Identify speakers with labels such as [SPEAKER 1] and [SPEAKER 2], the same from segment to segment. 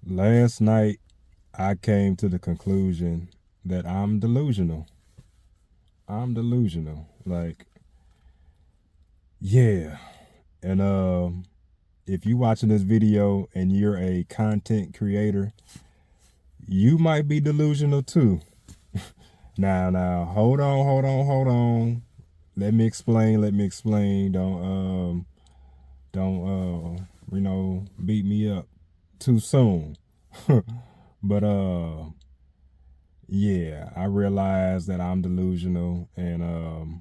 [SPEAKER 1] Last night, I came to the conclusion that I'm delusional. I'm delusional. Like, yeah. And if you watching this video and you're a content creator, you might be delusional too. Now, hold on. Let me explain. Don't beat me up too soon. But yeah, I realize that I'm delusional, and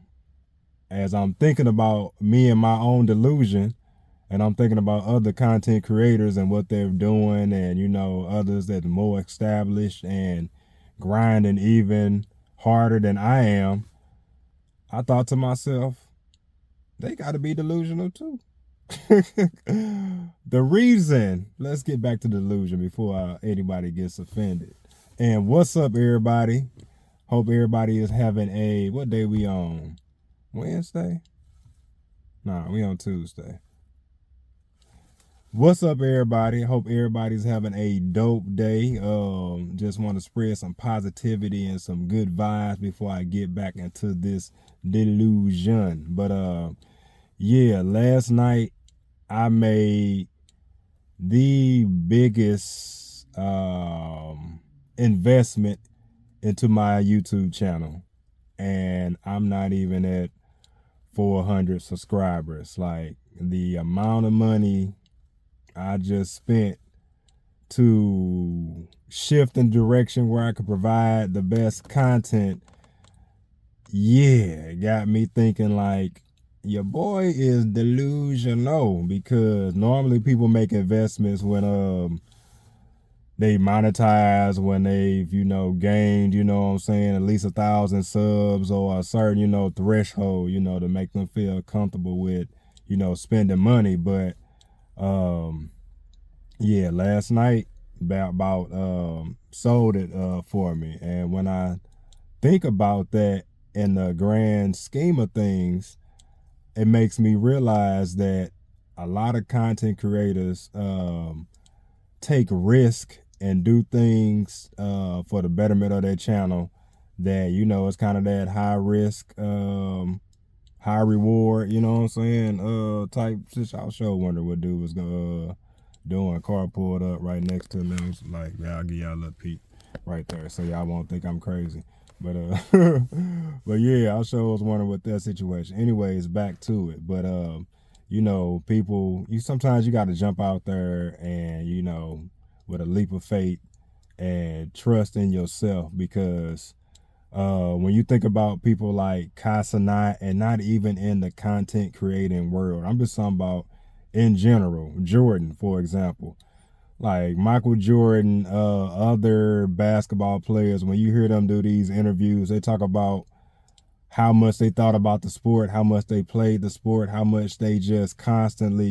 [SPEAKER 1] as I'm thinking about me and my own delusion, and I'm thinking about other content creators and what they're doing, and others that are more established and grinding even harder than I am, I thought to myself, they got to be delusional too. The reason, let's get back to delusion before anybody gets offended. And what's up, everybody? Hope everybody is having what day we on? Wednesday? Nah, we on Tuesday. What's up, everybody? Hope everybody's having a dope day. Just want to spread some positivity and some good vibes before I get back into this delusion. But yeah, last night I made the biggest investment into my YouTube channel, and I'm not even at 400 subscribers. Like, the amount of money I just spent to shift in direction where I could provide the best content, yeah, it got me thinking like, your boy is delusional, because normally people make investments when they monetize, when they've gained, what I'm saying, at least 1,000 subs or a certain threshold, to make them feel comfortable with spending money. But yeah, last night about sold it for me. And when I think about that in the grand scheme of things, it makes me realize that a lot of content creators take risk and do things for the betterment of their channel, that it's kind of that high risk, high reward, what I'm saying, type shit. I sure wonder what dude was doing. Car pulled up right next to me. I was like, yeah, I'll give y'all a little peek right there so y'all won't think I'm crazy. But but yeah, I sure was wondering what that situation. Anyways, back to it. But people, sometimes you got to jump out there and with a leap of faith and trust in yourself, because when you think about people like Casanat, and not even in the content creating world, I'm just talking about in general, Jordan, for example, like Michael Jordan, other basketball players, when you hear them do these interviews, they talk about how much they thought about the sport, how much they played the sport, how much they just constantly,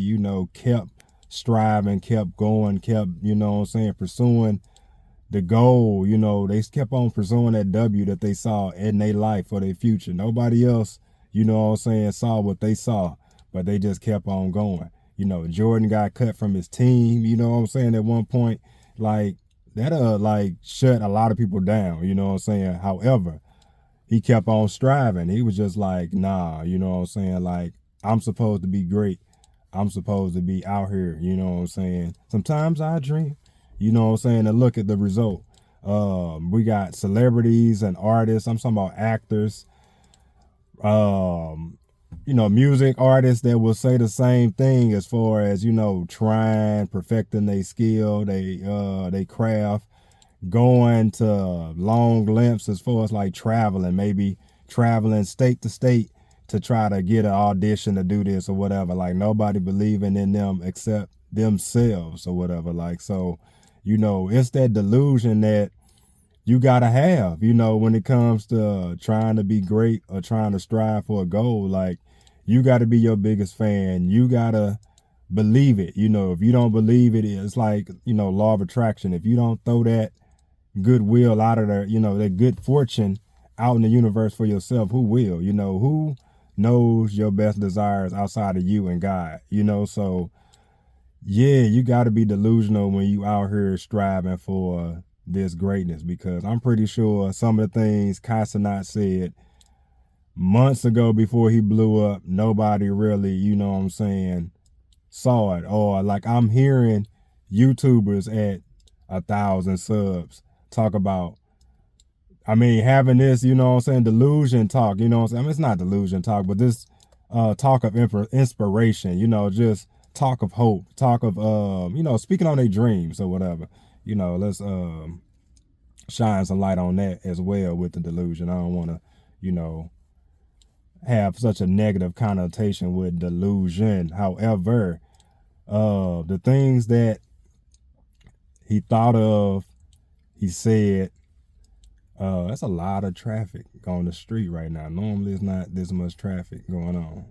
[SPEAKER 1] kept striving, kept going, kept, pursuing the goal. They kept on pursuing that W that they saw in their life for their future. Nobody else, saw what they saw, but they just kept on going. Jordan got cut from his team, at one point. Like, that like shut a lot of people down, However, he kept on striving. He was just like, nah, like, I'm supposed to be great. I'm supposed to be out here, Sometimes I dream, and look at the result. We got celebrities and artists. I'm talking about actors, music artists that will say the same thing as far as, trying, perfecting their skill, they craft, going to long lengths as far as like traveling, maybe traveling state to state to try to get an audition to do this or whatever. Like, nobody believing in them except themselves or whatever. Like, so, it's that delusion that you gotta have, when it comes to trying to be great or trying to strive for a goal. Like, you gotta be your biggest fan. You gotta believe it. If you don't believe it, it's like, law of attraction. If you don't throw that goodwill out of there, that good fortune out in the universe for yourself, who will? Who knows your best desires outside of you and God? So Yeah, you got to be delusional when you out here striving for this greatness, because I'm pretty sure some of the things Casanat said months ago before he blew up, nobody really, you know what I'm saying, saw it. Or like I'm hearing YouTubers at 1,000 subs talk about, I mean, having this, you know what I'm saying, delusion talk, you know what I'm saying? I mean, it's not delusion talk, but this talk of inspiration, you know, just talk of hope, talk of, you know, speaking on their dreams or whatever. You know, let's shine some light on that as well with the delusion. I don't want to, you know, have such a negative connotation with delusion. However, the things that he thought of, he said, that's a lot of traffic on the street right now. Normally, it's not this much traffic going on.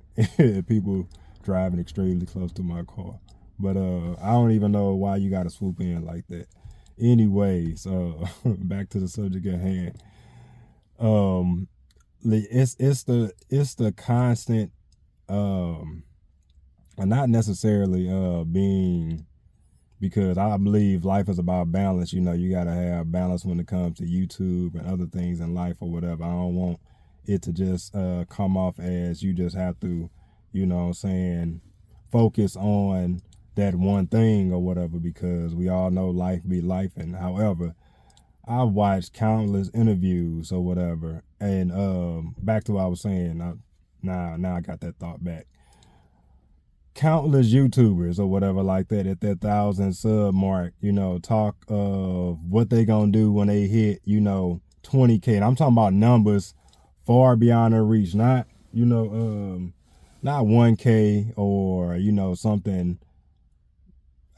[SPEAKER 1] People driving extremely close to my car. But I don't even know why you got to swoop in like that. Anyways, back to the subject at hand. It's the constant, not necessarily being, because I believe life is about balance. You know, you got to have balance when it comes to YouTube and other things in life or whatever. I don't want it to just come off as you just have to, you know what I'm saying, focus on that one thing or whatever, because we all know life be life. And however, I've watched countless interviews or whatever. And back to what I was saying, now I got that thought back. Countless YouTubers or whatever like that at that 1,000 sub mark, you know, talk of what they gonna do when they hit, you know, 20K. And I'm talking about numbers far beyond their reach, not, you know, not 1K or, you know, something.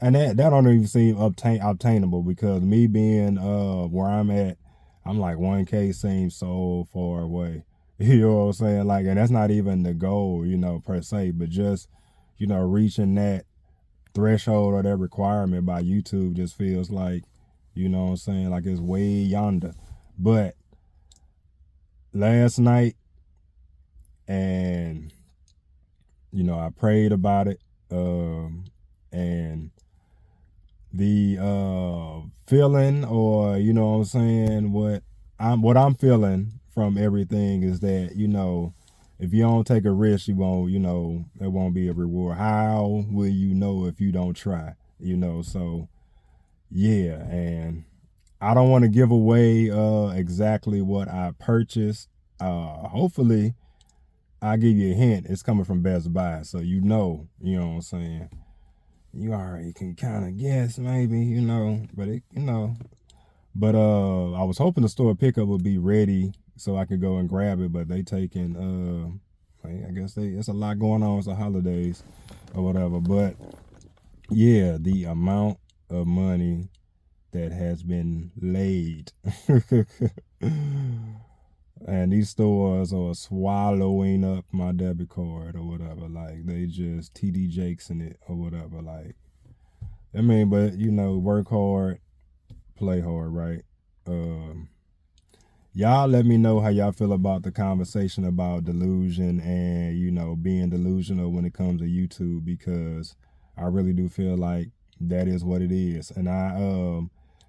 [SPEAKER 1] And that don't even seem obtainable, because me being where I'm at, I'm like 1K seems so far away. You know what I'm saying? Like, and that's not even the goal, you know, per se, but just, you know, reaching that threshold or that requirement by YouTube just feels like, you know what I'm saying, like it's way yonder. But last night, and, you know, I prayed about it, and the feeling, or, you know what I'm saying, what I'm feeling from everything is that, you know, if you don't take a risk, you won't, you know, there won't be a reward. How will you know if you don't try? You know, so yeah. And I don't want to give away exactly what I purchased. Hopefully I give you a hint. It's coming from Best Buy, so you know what I'm saying. You already can kind of guess, maybe, you know, but it, you know, but I was hoping the store pickup would be ready so I could go and grab it, but they taking I guess it's a lot going on. It's the holidays or whatever. But yeah, the amount of money that has been laid and these stores are swallowing up my debit card or whatever. Like, they just TD Jakes in it or whatever. Like, I mean, but you know, work hard, play hard, right? Y'all let me know how y'all feel about the conversation about delusion and, you know, being delusional when it comes to YouTube, because I really do feel like that is what it is. And I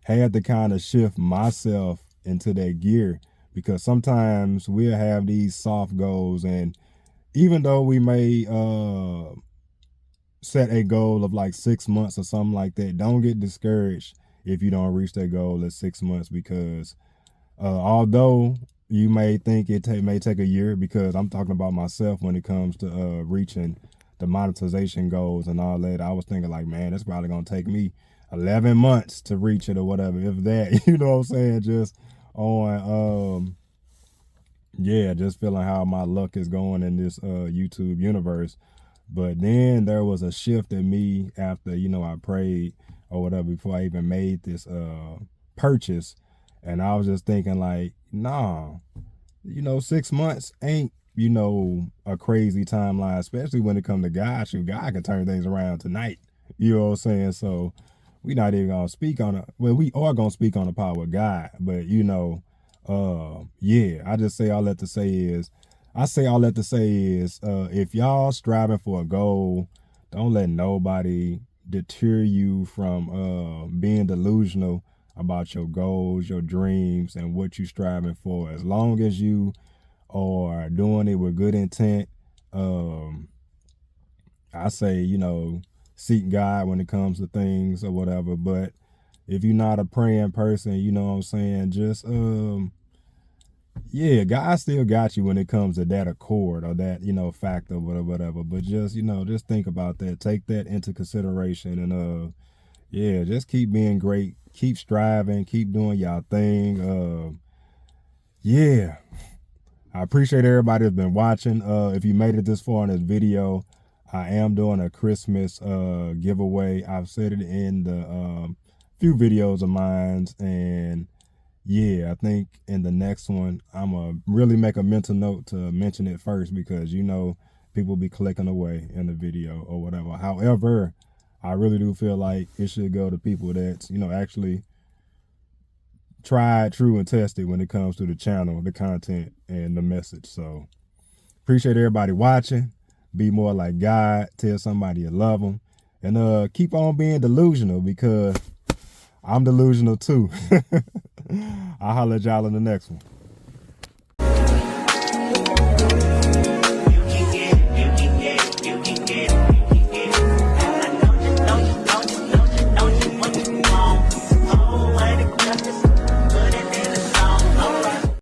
[SPEAKER 1] had to kind of shift myself into that gear, because sometimes we'll have these soft goals, and even though we may set a goal of like 6 months or something like that, don't get discouraged if you don't reach that goal in 6 months, because although you may think it may take a year, because I'm talking about myself when it comes to reaching the monetization goals and all that. I was thinking like, man, it's probably gonna take me 11 months to reach it or whatever, if that. You know what I'm saying? Just on yeah, just feeling how my luck is going in this YouTube universe. But then there was a shift in me after, you know, I prayed or whatever before I even made this purchase. And I was just thinking like, nah, you know, 6 months ain't, you know, a crazy timeline, especially when it comes to God. Shoot, God can turn things around tonight. You know what I'm saying? So we not even gonna speak on it. Well, we are gonna speak on the power of God, but you know, yeah, I just say all that to say is, if y'all striving for a goal, don't let nobody deter you from being delusional about your goals, your dreams, and what you're striving for. As long as you are doing it with good intent, I say, seek God when it comes to things or whatever. But if you're not a praying person, you know what I'm saying, just yeah, God still got you when it comes to that accord or that, factor, whatever. But just, just think about that. Take that into consideration and yeah, just keep being great. Keep striving, keep doing y'all thing. Yeah. I appreciate everybody that's been watching. If you made it this far in this video, I am doing a Christmas giveaway. I've said it in the few videos of mine, and yeah, I think in the next one, I'm going to really make a mental note to mention it first because, people be clicking away in the video or whatever. However, I really do feel like it should go to people that's, actually tried, true, and tested when it comes to the channel, the content, and the message. So appreciate everybody watching. Be more like God. Tell somebody you love them. And keep on being delusional because I'm delusional too. I'll holler at y'all in the next one.